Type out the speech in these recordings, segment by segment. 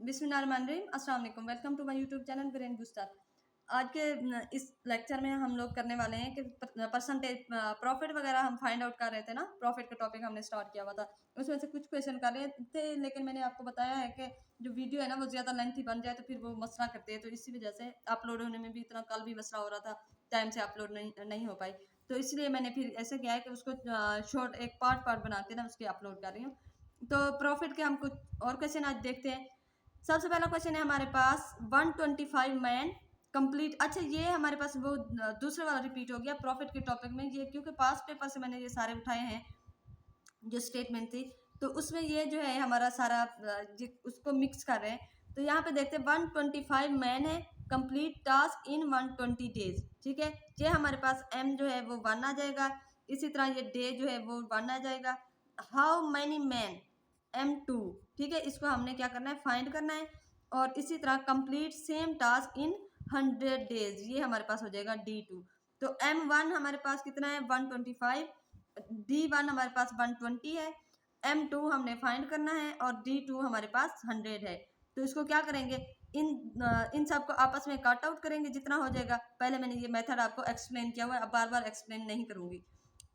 बिस्मिल्लाहिर्रहमानिर्रहीम, अस्सलाम वालेकुम। Welcome to my YouTube channel brain booster. आज के इस लेक्चर में हम लोग करने वाले हैं कि परसेंटेज प्रॉफिट वगैरह हम फाइंड आउट कर रहे थे ना। प्रॉफिट का टॉपिक हमने स्टार्ट किया हुआ था, उसमें से कुछ क्वेश्चन कर रहे थे, लेकिन मैंने आपको बताया है कि जो वीडियो है ना वो ज़्यादा लेंथी बन जाए तो फिर वो मसला करते हैं, तो इसी वजह से अपलोड होने में भी इतना कल भी मसला हो रहा था, टाइम से अपलोड नहीं हो पाई। तो इसलिए मैंने फिर ऐसे किया है कि उसको शॉर्ट एक पार्ट पार्ट बना के ना उसके अपलोड कर रही हूँ। तो प्रॉफिट के हम कुछ और क्वेश्चन आज देखते हैं। सबसे पहला क्वेश्चन है हमारे पास 125 मैन कंप्लीट। अच्छा, ये हमारे पास वो दूसरा वाला रिपीट हो गया प्रॉफिट के टॉपिक में, ये क्योंकि पास पेपर से मैंने ये सारे उठाए हैं जो स्टेटमेंट थी, तो उसमें ये जो है हमारा सारा उसको मिक्स कर रहे हैं। तो यहाँ पे देखते हैं 125 मैन है कंप्लीट टास्क इन 120 डेज। ठीक है, ये हमारे पास एम जो है वो 1 आ जाएगा, इसी तरह ये डे जो है वो 1 आ जाएगा। How many man M2। ठीक है, इसको हमने क्या करना है, फाइंड करना है। और इसी तरह complete same task in 100 days, ये हमारे पास हो जाएगा D2। तो M1 हमारे पास कितना है 125, D1 हमारे पास 120 है, M2 हमने फाइंड करना है और D2 हमारे पास 100 है। तो इसको क्या करेंगे, इन सबको आपस में काट आउट करेंगे जितना हो जाएगा। पहले मैंने ये मेथड आपको एक्सप्लेन किया हुआ है, अब बार बार एक्सप्लेन नहीं करूंगी।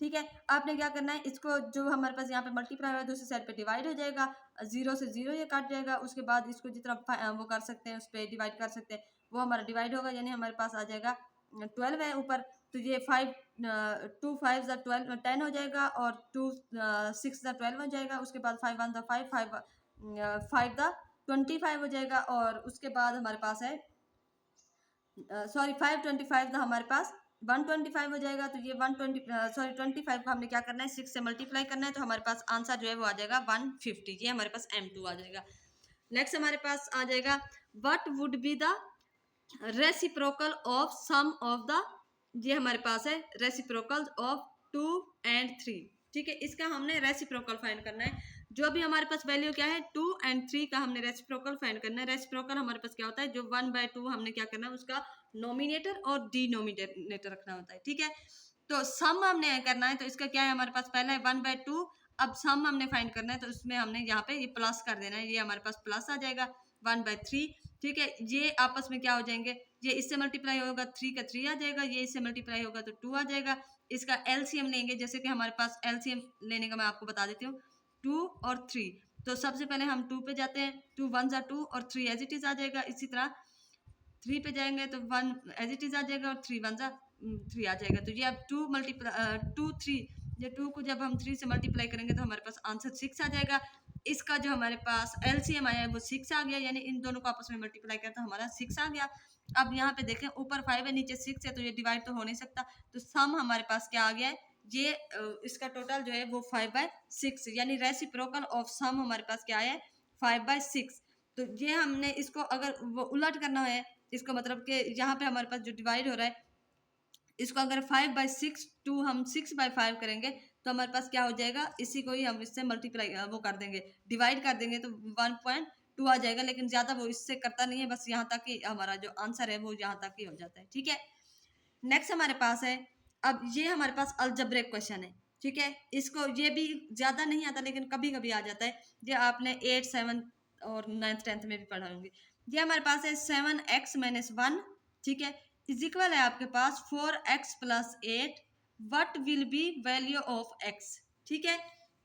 ठीक है, आपने क्या करना है, इसको जो हमारे पास यहाँ पे मल्टीप्लाई है दूसरी साइड पे डिवाइड हो जाएगा, जीरो से जीरो ये काट जाएगा। उसके बाद इसको जितना वो कर सकते हैं उस पर डिवाइड कर सकते हैं, वो हमारा डिवाइड होगा, यानी हमारे पास आ जाएगा 12 है ऊपर। तो ये 5 2 5 ज़ा 12 10 हो जाएगा, और 2 6 ज़ा 12 हो जाएगा। उसके बाद 5 1 ज़ा 5 5 ज़ा 25 हो जाएगा। और उसके बाद हमारे पास है सॉरी 525 हमारे पास 125 हो जाएगा। तो ये 25 को हमने क्या करना है, 6 से मल्टीप्लाई करना है, तो हमारे पास आंसर जो है वो आ जाएगा 150। ये हमारे पास M2 आ जाएगा। नेक्स्ट हमारे पास आ जाएगा what would be the reciprocal of sum of the, ये हमारे पास है रेसिप्रोकल ऑफ 2 एंड 3। ठीक है, इसका हमने रेसिप्रोकल फाइंड करना है। जो भी हमारे पास वैल्यू क्या है 2 एंड 3 का हमने रेसिप्रोकल फाइंड करना है। रेसिप्रोकल हमारे पास क्या होता है, जो 1/2 हमने क्या करना है उसका नोमिनेटर और डिनोमिनेटर रखना होता है। ठीक है, तो सम हमने करना है, तो इसका क्या है हमारे पास पहला है 1/2। अब सम हमने फाइंड करना है, तो उसमें हमने यहाँ पे ये प्लस कर देना है, ये हमारे पास प्लस आ जाएगा 1/3। ठीक है, ये आपस में क्या हो जाएंगे, ये इससे मल्टीप्लाई होगा 3 का 3 आ जाएगा, ये इससे मल्टीप्लाई होगा तो 2 आ जाएगा। इसका एलसीएम लेंगे, जैसे कि हमारे पास एलसीएम लेने का मैं आपको बता देती हूँ 2 और 3। तो सबसे पहले हम 2 पे जाते हैं, 2 1 ज़ा 2 और 3 एज इट इज आ जाएगा। इसी तरह 3 पे जाएंगे तो 1 एज इट इज आ जाएगा और 3 1 ज़ा 3 आ जाएगा। तो ये अब 2 3, ये 2 को जब हम 3 से मल्टीप्लाई करेंगे तो हमारे पास आंसर 6 आ जाएगा। इसका जो हमारे पास एलसीएम आया है वो 6 आ गया, यानी इन दोनों को आपस में मल्टीप्लाई किया तो हमारा 6 आ गया। अब यहाँ पे देखें ऊपर 5 है नीचे 6 है, तो ये डिवाइड तो हो नहीं सकता, तो सम हमारे पास क्या आ गया है, ये इसका टोटल जो है वो 5/6, यानी रेसिप्रोकल ऑफ सम हमारे पास क्या है 5/6। तो ये हमने इसको अगर वो उलट करना है, इसको मतलब कि यहाँ पे हमारे पास जो डिवाइड हो रहा है, इसको अगर 5/6 टू हम 6/5 करेंगे तो हमारे पास क्या हो जाएगा, इसी को ही हम इससे मल्टीप्लाई वो कर देंगे, डिवाइड कर देंगे तो 1.2 आ जाएगा। लेकिन ज़्यादा वो इससे करता नहीं है, बस यहाँ तक ही हमारा जो आंसर है वो यहाँ तक ही हो जाता है। ठीक है, नेक्स्ट हमारे पास है, अब ये हमारे पास अलजब्रिक क्वेश्चन है। ठीक है, इसको ये भी ज़्यादा नहीं आता लेकिन कभी कभी आ जाता है, ये आपने 8 7 और 9th 10th में भी पढ़ा होंगे। ये हमारे पास है 7x - 1। ठीक है, इज इक्वल है आपके पास 4x + 8। What will be value of x। ठीक है,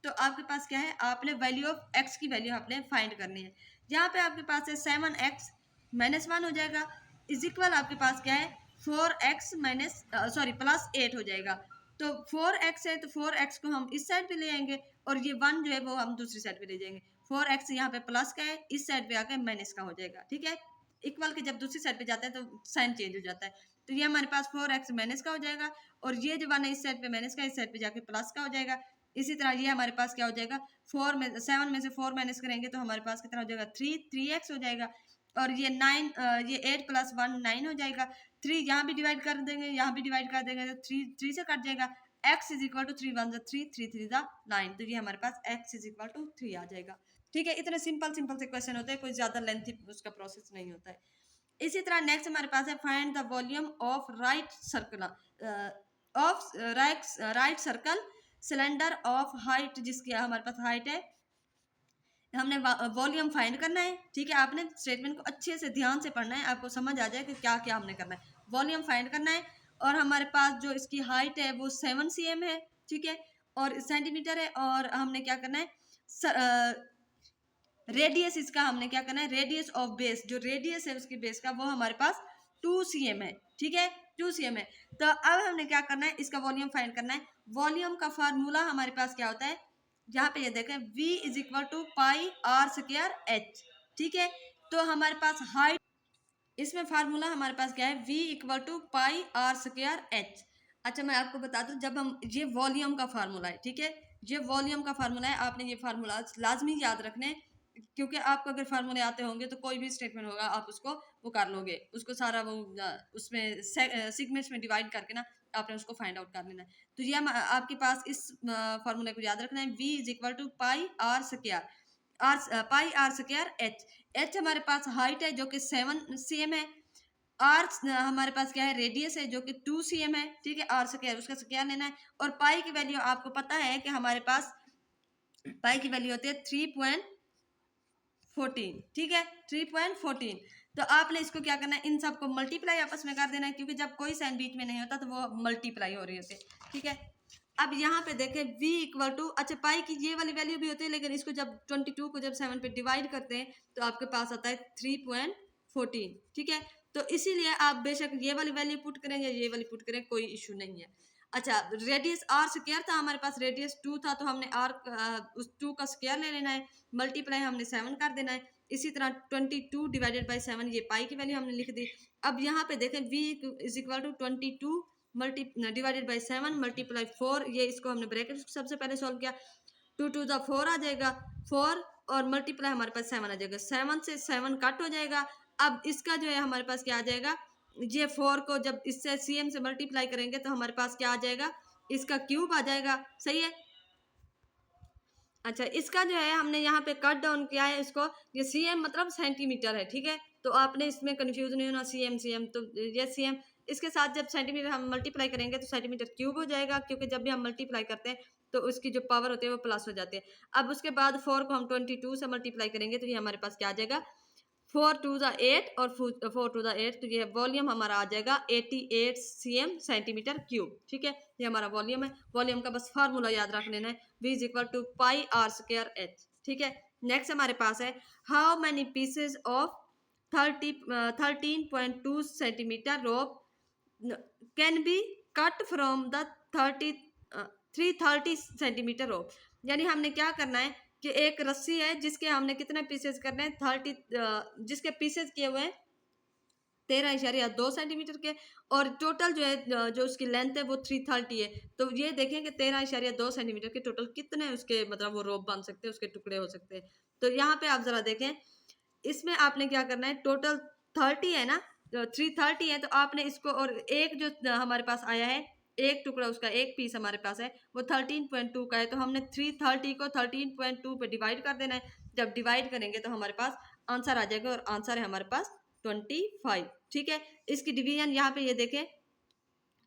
तो आपके पास क्या है, आपने वैल्यू ऑफ x की वैल्यू आपने फाइंड करनी है। यहाँ पे आपके पास है 7x - 1 हो जाएगा, इज इक्वल आपके पास क्या है 4x + 8 हो जाएगा। तो 4x है तो 4x को हम इस साइड पे ले आएंगे और ये 1 जो है वो हम दूसरी साइड पे ले जाएंगे। 4x यहाँ पे प्लस का है, इस साइड पे आके माइनस का हो जाएगा। ठीक है, इक्वल के जब दूसरी साइड पे जाते हैं तो साइन चेंज हो जाता है। तो ये हमारे पास 4x माइनस का हो जाएगा, और ये जो 1 है इस साइड पे माइनस का, इस साइड पे जाके प्लस का हो जाएगा। इसी तरह ये हमारे पास क्या हो जाएगा, 7 में से 4 माइनस करेंगे तो हमारे पास कितना हो जाएगा 3x हो जाएगा। और ये 9 ये 8 + 1 9 हो जाएगा। 3 यहाँ भी डिवाइड कर देंगे, यहाँ भी डिवाइड कर देंगे तो 3 से कट जाएगा। x = 3 1 = 3 3 3 9। तो ये हमारे पास x = 3 आ जाएगा। ठीक है, इतने सिंपल सिंपल से क्वेश्चन होते हैं, कोई ज़्यादा लेंथी उसका प्रोसेस नहीं होता है। इसी तरह नेक्स्ट हमारे पास है find the volume of right circle cylinder of height, जिसकी हमारे पास हाइट है हमने वॉल्यूम फाइंड करना है, ठीक है। आपने स्टेटमेंट को अच्छे से ध्यान से पढ़ना है, आपको समझ आ जाए कि क्या क्या हमने करना है। वॉल्यूम फाइंड करना है और हमारे पास जो इसकी हाइट है वो 7 cm है, ठीक है, और सेंटीमीटर है। और हमने क्या करना है, रेडियस इसका हमने क्या करना है, रेडियस ऑफ बेस, जो रेडियस है उसकी बेस का वो हमारे पास 2 cm है, ठीक है, 2 cm है। तो अब हमने क्या करना है, इसका वॉल्यूम फाइंड करना है। वॉल्यूम का फार्मूला हमारे पास क्या होता है, यहाँ पे ये देखें, v is equal to pi r square h, ठीक है। तो हमारे पास हाइट, इसमें फार्मूला हमारे पास क्या है, v equal to pi r square h. अच्छा मैं आपको बता दूं, जब हम, ये वॉल्यूम का फार्मूला है, ठीक है, ये वॉल्यूम का फार्मूला है। आपने ये फार्मूला लाजमी याद रखने, क्योंकि आपको अगर फार्मूले आते होंगे तो कोई भी स्टेटमेंट होगा आप उसको वो कर लोगे, उसको सारा वो उसमें सिगमेंट्स में डिवाइड करके ना आपने उसको फाइंड आउट कर लेना है। तो ये आपके पास इस फार्मूले को याद रखना है, v is equal to pi r square pi r square h. H हमारे पास हाइट है जो कि 7 cm है, आर हमारे पास क्या है, रेडियस है जो कि 2 cm है, ठीक है, आर स्क्वायर उसका स्क्वायर लेना है। और पाई की वैल्यू आपको पता है कि हमारे पास पाई की वैल्यू होती है 3.14, ठीक है, 3.14। तो आपने इसको क्या करना है, इन सबको मल्टीप्लाई आपस में कर देना है, क्योंकि जब कोई साइन बीच में नहीं होता तो वो मल्टीप्लाई हो रही होती है, ठीक है। अब यहाँ पे देखें v इक्वल टू, अच्छा पाई की ये वाली वैल्यू भी होती है, लेकिन इसको जब 22 को जब 7 पे डिवाइड करते हैं तो आपके पास आता है 3.14, ठीक है। तो इसीलिए आप बेशक ये वाली वैल्यू पुट करें या ये वाली पुट करें, कोई इशू नहीं है। अच्छा रेडियस आर स्क्वायर था हमारे पास, रेडियस 2 था, तो हमने आर उस 2 का स्क्वायर ले लेना है, मल्टीप्लाई हमने 7 कर देना है। इसी तरह 22 डिवाइडेड बाई 7, ये पाई की वैल्यू हमने लिख दी। अब यहाँ पे देखें v is equal to 22 multi divided by 7 multiply 4, ये इसको हमने ब्रैकेट सबसे पहले सॉल्व किया, 2 टू द 4 आ जाएगा 4, और मल्टीप्लाई हमारे पास 7 आ जाएगा, 7 से 7 कट हो जाएगा। अब इसका जो है हमारे पास क्या आ जाएगा, ये 4 को जब इससे cm से मल्टीप्लाई करेंगे तो हमारे पास क्या आ जाएगा, इसका क्यूब आ जाएगा, सही है। अच्छा इसका जो है हमने यहाँ पे कट डाउन किया है इसको, ये cm मतलब सेंटीमीटर है, ठीक है। तो आपने इसमें कंफ्यूज नहीं होना, cm तो ये cm, इसके साथ जब सेंटीमीटर हम मल्टीप्लाई करेंगे तो सेंटीमीटर क्यूब हो जाएगा, क्योंकि जब भी हम मल्टीप्लाई करते हैं तो उसकी जो पावर होती है वो प्लस हो जाती है। अब उसके बाद 4 को हम 22 से मल्टीप्लाई करेंगे तो ये हमारे पास क्या आ जाएगा, 4 टू द 8 और 4 टू द 8, तो ये वॉल्यूम हमारा आ जाएगा 88 cm सेंटीमीटर क्यूब, ठीक है। ये हमारा वॉल्यूम है। वॉल्यूम का बस फार्मूला याद रख लेना है, v is equal to pi r square h, ठीक है। नेक्स्ट हमारे पास है, how many pieces of 13.2 centimetre rope can be cut from the 330 centimetre rope. यानी हमने क्या करना है कि एक रस्सी है जिसके हमने कितने पीसेस करने हैं, 30, जिसके पीसेस किए हुए हैं 13.2 सेंटीमीटर के, और टोटल जो है जो उसकी लेंथ है वो 330 है। तो ये देखें कि 13.2 सेंटीमीटर के टोटल कितने उसके मतलब वो रोप बन सकते हैं, उसके टुकड़े हो सकते हैं। तो यहाँ पे आप जरा देखें, इसमें आपने क्या करना है, टोटल 30 है ना, 330 है, तो आपने इसको, और एक जो हमारे पास आया है एक टुकड़ा, उसका एक पीस हमारे पास है वो 13.2 का है, तो हमने 330 को 13.2 पे डिवाइड कर देना है। जब डिवाइड करेंगे तो हमारे पास आंसर आ जाएगा, और आंसर है हमारे पास 25, ठीक है। इसकी डिवीजन यहाँ पे ये देखें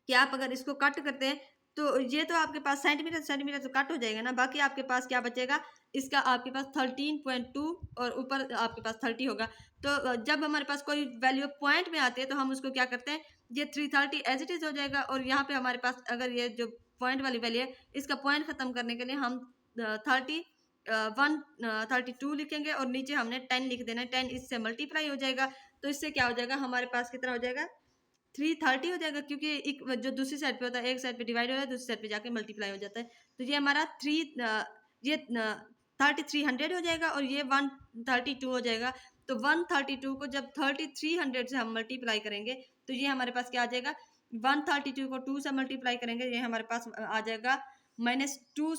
कि आप अगर इसको कट करते हैं तो ये तो आपके पास सेंटीमीटर तो कट हो जाएगा ना, बाकी आपके पास क्या बचेगा, इसका आपके पास 13.2 और ऊपर आपके पास 30 होगा। तो जब हमारे पास कोई वैल्यू पॉइंट में आती है तो हम उसको क्या करते हैं, ये 330 एज इट इज हो जाएगा, और यहाँ पे हमारे पास अगर ये जो पॉइंट वाली वैल्यू है इसका पॉइंट खत्म करने के लिए हम 32 लिखेंगे, और नीचे हमने 10 लिख देना है, 10 इससे मल्टीप्लाई हो जाएगा। तो इससे क्या हो जाएगा, हमारे पास कितना हो जाएगा, 330 हो जाएगा, क्योंकि एक जो दूसरी साइड पे होता है, एक साइड पे डिवाइड हो रहा है, दूसरी साइड पे जाके मल्टीप्लाई हो जाता है। तो ये हमारा ये 3300 हो जाएगा, और ये 132 हो जाएगा। तो 132 को जब 3300 से हम मल्टीप्लाई करेंगे तो ये हमारे पास क्या आ जाएगा, 132 को 2 से मल्टीप्लाई करेंगे, ये हमारे पास आ जाएगा -2।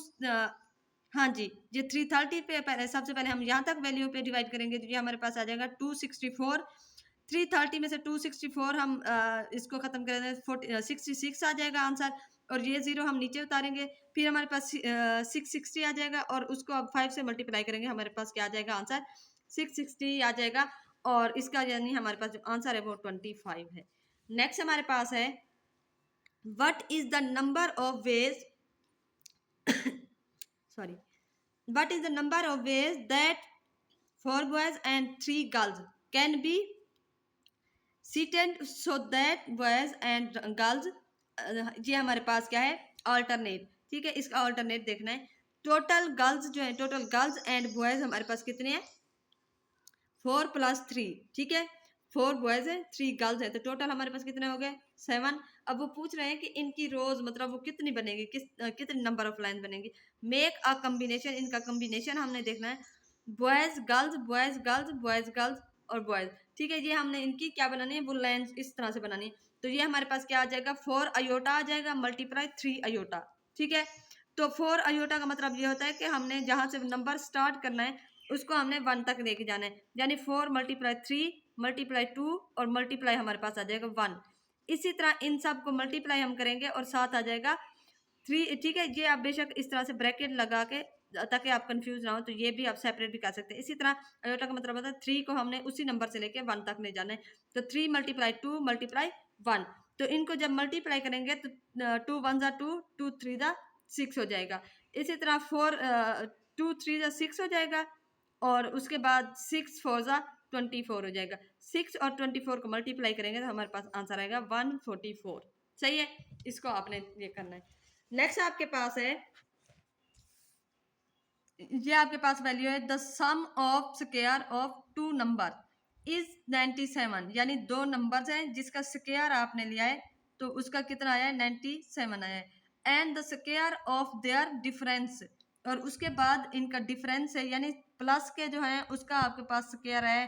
हाँ जी, ये 330 पे सबसे पहले हम यहाँ तक वैल्यू पे डिवाइड करेंगे तो ये हमारे पास आ जाएगा 264। 330 में से 264 हम इसको खत्म करेंगे 66 आ जाएगा आंसर, और ये 0 हम नीचे उतारेंगे, फिर हमारे पास 660 आ जाएगा, और उसको अब 5 से मल्टीप्लाई करेंगे, हमारे पास क्या आ जाएगा आंसर 660 आ जाएगा, और इसका यानी हमारे पास जो आंसर है वो 25 है। नेक्स्ट हमारे पास है, what is the number of ways sorry what is the number of ways that 4 boys and 3 girls can be seated so that boys and girls ये हमारे पास क्या है अल्टरनेट, ठीक है, इसका अल्टरनेट देखना है। टोटल गर्ल्स जो है, टोटल गर्ल्स एंड बॉयज हमारे पास कितने हैं, 4+3, ठीक है, 4 बॉयज है 3 गर्ल्स है, तो टोटल हमारे पास कितने हो गए 7। अब वो पूछ रहे हैं कि इनकी रोज मतलब वो कितनी बनेगी, कितनी नंबर ऑफ लाइन बनेगी। मेक अ कम्बिनेशन, इनका कम्बिनेशन हमने देखना है, boys girls boys girls boys girls और बॉयज, ठीक है, ये हमने इनकी क्या बनानी है, वो लाइन इस तरह से बनानी है। तो ये हमारे पास क्या आ जाएगा, 4 अयोटा आ जाएगा मल्टीप्लाई 3 अयोटा, ठीक है। तो 4 अयोटा का मतलब ये होता है कि हमने जहां से नंबर स्टार्ट करना है उसको हमने 1 तक लेके जाना है, यानी 4 × 3 × 2 और मल्टीप्लाई हमारे पास आ जाएगा 1। इसी तरह इन सब को मल्टीप्लाई हम करेंगे और साथ आ जाएगा 3, ठीक है। ये आप बेशक इस तरह से ब्रैकेट लगा के, ताकि आप कंफ्यूज ना हो, तो ये भी आप सेपरेट भी कर सकते हैं। इसी तरह अयोटा का मतलब होता है 3 को हमने उसी नंबर से लेके 1 तक ले जाना है, तो 3 × 2 × 1। तो इनको जब मल्टीप्लाई करेंगे तो 2 1 ज़ा 2, 2 3 ज़ा 6 हो जाएगा। इसी तरह 2 3 ज़ा 6 हो जाएगा और उसके बाद 6 4 ज़ा 24 हो जाएगा। 6 और 24 को मल्टीप्लाई करेंगे तो हमारे पास आंसर आएगा 144। सही है, इसको आपने ये करना है। नेक्स्ट आपके पास है, ये आपके पास वैल्यू है the sum of square of 2 number is 97, यानी 2 नंबर्स हैं जिसका स्क्वायर आपने लिया है तो उसका कितना आया है 97 आया है। And the square of their difference, और उसके बाद इनका डिफरेंस है, यानी प्लस के जो है उसका आपके पास स्क्वायर है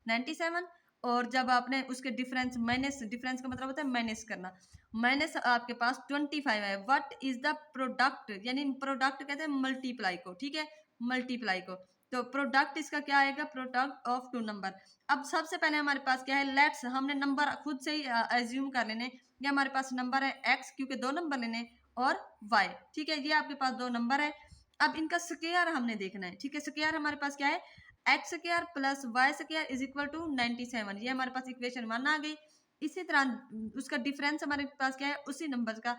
97, और जब आपने उसके डिफरेंस माइनस, डिफरेंस का मतलब होता है माइनस करना, माइनस आपके पास 25 है। व्हाट इज द प्रोडक्ट, यानी प्रोडक्ट कहते हैं मल्टीप्लाई को, ठीक है, मल्टीप्लाई को। तो प्रोडक्ट इसका क्या आएगा, प्रोडक्ट ऑफ 2 नंबर। अब सबसे पहले हमारे पास क्या है, लेट्स, हमने नंबर खुद से ही एज्यूम कर लेने, ये हमारे पास नंबर है x, क्योंकि 2 नंबर लेने, और y, ठीक है, ये आपके पास 2 नंबर है। अब इनका स्क्वायर हमने देखना है, ठीक है, स्क्वायर हमारे पास क्या है, x² + y² = 97, ये हमारे पास इक्वेशन 1 आ गई। इसी तरह उसका डिफरेंस हमारे पास क्या है, उसी नंबर का,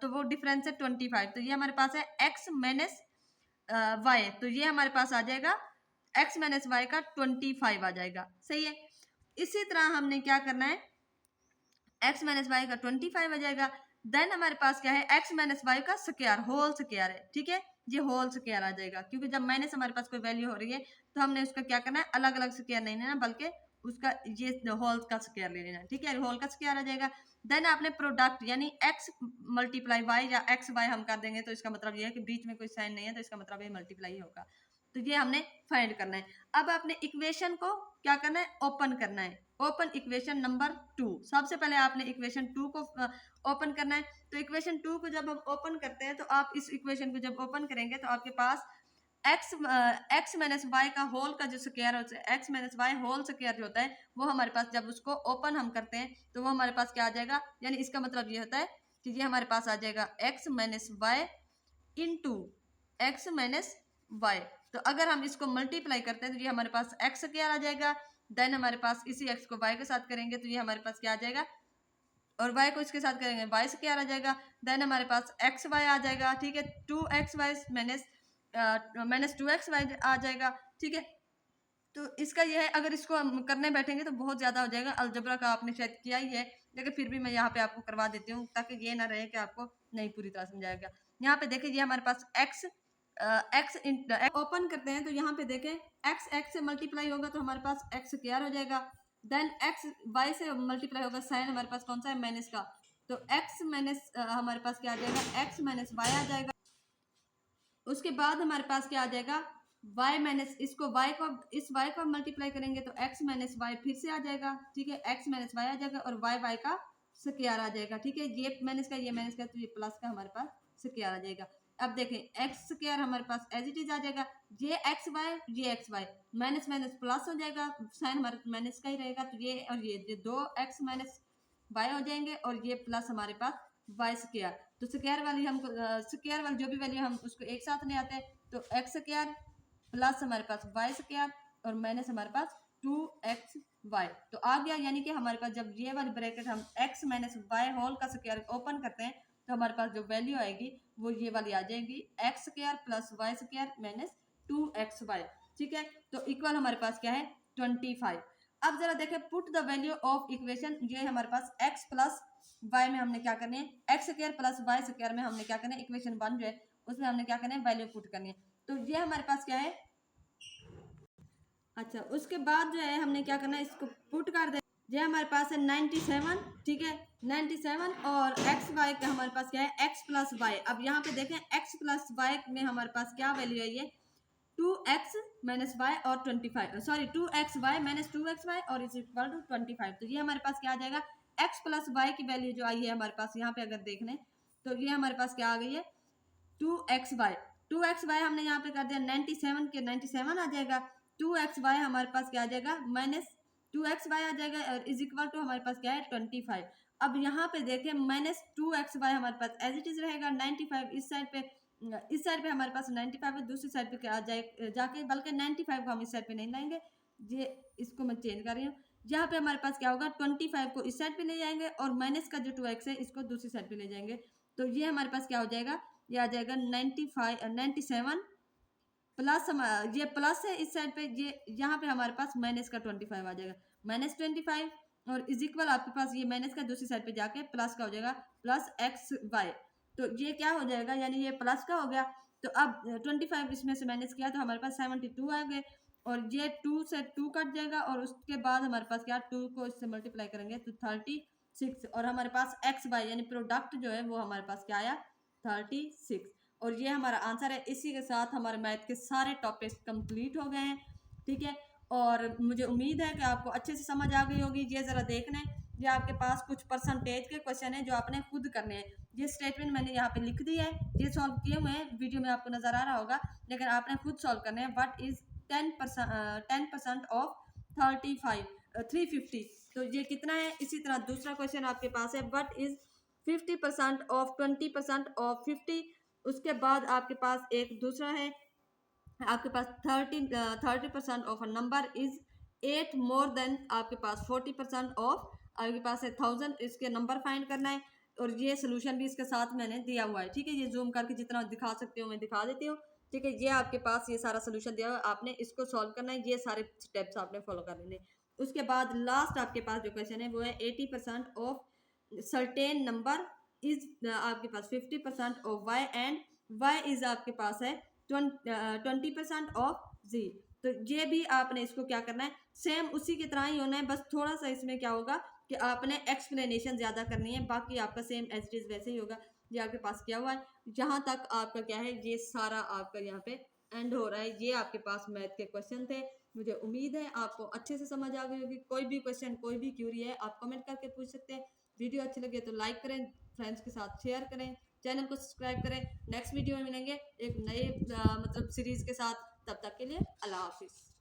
तो वो डिफरेंस है 25, तो ये हमारे पास है x - y, तो ये हमारे पास आ जाएगा x - y का 25 आ जाएगा। सही है, इसी तरह हमने क्या करना है, x - y का 25 आ जाएगा। देन हमारे पास क्या है, x - y का स्क्वायर, होल स्क्वायर है, ठीक है, ये होल स्क्वायर आ जाएगा, क्योंकि जब माइनस हमारे पास कोई वैल्यू हो रही है तो हमने उसका क्या करना है, अलग अलग स्क्वायर नहीं लेना, बल्कि उसका ये होल का स्क्वायर ले लेना, ठीक है, होल का स्क्वायर आ जाएगा। देन आपने प्रोडक्ट यानी x × y या x y हम कर देंगे, तो इसका मतलब ये है कि बीच में कोई साइन नहीं है, तो इसका मतलब ये मल्टीप्लाई होगा, तो ये हमने फाइंड करना है। अब आपने इक्वेशन को क्या करना है, ओपन करना है, ओपन इक्वेशन नंबर 2। सबसे पहले आपने इक्वेशन 2 को ओपन करना है। तो इक्वेशन 2 को जब हम ओपन करते हैं, तो आप इस इक्वेशन को जब ओपन करेंगे तो आपके पास x - y का होल का जो स्क्वायर होता है, x - y होल स्क्वायर जो होता है, वो हमारे पास जब उसको ओपन हम करते हैं तो वो हमारे पास क्या आ जाएगा, यानी इसका मतलब ये होता है कि ये हमारे पास आ जाएगा x - y into x - y। तो अगर हम इसको मल्टीप्लाई करते हैं तो ये हमारे पास x² आ जाएगा। देन हमारे पास इसी x को y के साथ करेंगे तो ये हमारे पास क्या आ जाएगा, और y को इसके साथ करेंगे y² आ जाएगा। देन हमारे पास xy आ जाएगा, ठीक है, 2xy -2xy आ जाएगा, ठीक है। तो इसका ये है, अगर इसको हम करने बैठेंगे तो बहुत ज़्यादा हो जाएगा। अलजबरा का आपने शायद किया ही है, लेकिन फिर भी मैं यहाँ पे आपको करवा देती हूँ, ताकि ये ना रहे कि आपको नहीं पूरी तरह समझाएगा। यहाँ पे देखिए, ये हमारे पास x ओपन करते हैं तो यहाँ पे देखें, x से मल्टीप्लाई होगा तो हमारे पास x² हो जाएगा। देन x y से मल्टीप्लाई होगा, साइन हमारे पास कौन सा है, माइनस का, तो हमारे पास क्या आ जाएगा, x - y आ जाएगा। उसके बाद हमारे पास क्या आ जाएगा, y माइनस, इसको y को, इस y को मल्टीप्लाई करेंगे तो x - y फिर से आ जाएगा, ठीक है, x - y आ जाएगा और y का स्क्वायर आ जाएगा, ठीक है, ये माइनस का, ये माइनस का, तो ये प्लस का हमारे पास स्क्वायर आ जाएगा। अब देखें x² हमारे पास एज इट इज आ जाएगा, ये xy माइनस माइनस प्लस हो जाएगा, साइन हमारे माइनस का ही रहेगा, तो ये और ये 2x - y हो जाएंगे और ये प्लस हमारे पास y²। तो स्क्वायर वाली हमको, स्क्वायर वाली जो भी वैल्यू हम उसको एक साथ ले आते हैं, तो x² प्लस हमारे पास y² और माइनस हमारे पास 2xy, तो आ गया। यानी कि हमारे पास जब ये वाली ब्रैकेट हम x - y होल का स्क्वायर ओपन करते हैं तो हमारे पास जो वैल्यू आएगी वो ये वाली आ जाएगी, x² + y² - 2xy। ठीक है। तो इक्वल हमारे पास क्या है 25। अब जरा देखें put the value of equation, ये हमारे पास x प्लस वाई में हमने क्या करनी है, x square plus y square में हमने क्या करना है, इक्वेशन 1 जो है उसमें हमने क्या करना है, वैल्यू पुट करनी है। तो ये हमारे पास क्या है, अच्छा उसके बाद जो है हमने क्या करना है, इसको पुट कर दे। ये हमारे पास है 97, ठीक है 97 और एक्स वाई का हमारे पास क्या है x प्लस वाई। अब यहाँ पे देखें x प्लस वाई में हमारे पास क्या वैल्यू है, ये 2x माइनस वाई और 25, sorry 2x y minus 2x y और इज इक्वल टू 25। तो ये हमारे पास क्या आ जाएगा, x प्लस वाई की वैल्यू जो आई है हमारे पास यहाँ पे अगर देख लें तो ये हमारे पास क्या आ गई है 2xy। 2xy हमने यहाँ पे कर दिया 97 के 97 आ जाएगा, 2xy हमारे पास क्या आ जाएगा माइनस 2xy आ जाएगा और इज इक्वल टू हमारे पास क्या है 25। अब यहाँ पे देखें माइनस 2xy हमारे पास एज इट इज रहेगा, 95 इस साइड पे हमारे पास 95 है, दूसरी साइड पे क्या आ जाए जाके, बल्कि 95 को हम इस साइड पे नहीं लाएंगे, ये इसको मैं चेंज कर रही हूँ। यहाँ पे हमारे पास क्या होगा 25 को इस साइड पे ले जाएंगे और माइनस का जो 2x है इसको दूसरी साइड पे ले जाएंगे। तो ये हमारे पास क्या हो जाएगा, ये आ जाएगा 97 प्लस ये प्लस है इस साइड पे, ये यहाँ पे हमारे पास माइनस का 25 आ जाएगा, माइनस 25 और इज इक्वल आपके पास ये माइनस का दूसरी साइड पे जाके प्लस का हो जाएगा प्लस एक्स वाई। तो ये क्या हो जाएगा, यानी ये प्लस का हो गया। तो अब 25 इसमें से माइनस किया तो हमारे पास 72 आ गए और ये 2 से 2 कट जाएगा और उसके बाद हमारे पास क्या 2 को इससे मल्टीप्लाई करेंगे तो 36 और हमारे पास एक्स वाई यानी प्रोडक्ट जो है वो हमारे पास क्या आया 36। और ये हमारा आंसर है। इसी के साथ हमारे मैथ के सारे टॉपिक्स कंप्लीट हो गए हैं, ठीक है। और मुझे उम्मीद है कि आपको अच्छे से समझ आ गई होगी। ये ज़रा देख लें, ये आपके पास कुछ परसेंटेज के क्वेश्चन हैं जो आपने खुद करने हैं। ये स्टेटमेंट मैंने यहाँ पे लिख दी है, ये सॉल्व किए हुए हैं, वीडियो में आपको नज़र आ रहा होगा, लेकिन आपने खुद सॉल्व करने हैं। व्हाट इज़ 10% ऑफ 350, तो ये कितना है। इसी तरह दूसरा क्वेश्चन आपके पास है, व्हाट इज़ 50% ऑफ 20% ऑफ 50। उसके बाद आपके पास एक दूसरा है, आपके पास 30% of a number is 8 more than आपके पास 40% ऑफ, आपके पास है 1000, इसके नंबर फाइंड करना है। और ये सोल्यूशन भी इसके साथ मैंने दिया हुआ है, ठीक है। ये जूम करके जितना दिखा सकती हूँ मैं दिखा देती हूँ, ठीक है। ये आपके पास ये सारा सोल्यूशन दिया हुआ है, आपने इसको सॉल्व करना है, ये सारे स्टेप्स आपने फॉलो कर लेने। उसके बाद लास्ट आपके पास जो क्वेश्चन है वो है 80% ऑफ सर्टेन नंबर इज आपके पास 50% of y and y is आपके पास है 20% ऑफ जी। तो ये भी आपने इसको क्या करना है, सेम उसी की तरह ही होना है, बस थोड़ा सा इसमें क्या होगा कि आपने एक्सप्लेनेशन ज़्यादा करनी है, बाकी आपका सेम एज इट इज़ वैसे ही होगा। ये आपके पास क्या हुआ है, जहाँ तक आपका क्या है, ये सारा आपका यहाँ पे एंड हो रहा है। ये आपके पास मैथ के क्वेश्चन थे। मुझे उम्मीद है आपको अच्छे से समझ आ गई होगी। कोई भी क्वेश्चन कोई भी क्यूरी है आप कमेंट करके पूछ सकते हैं। वीडियो अच्छी लगे तो लाइक करें, फ्रेंड्स के साथ शेयर करें, चैनल को सब्सक्राइब करें। नेक्स्ट वीडियो में मिलेंगे एक नए मतलब सीरीज के साथ, तब तक के लिए अल्लाह हाफिज़।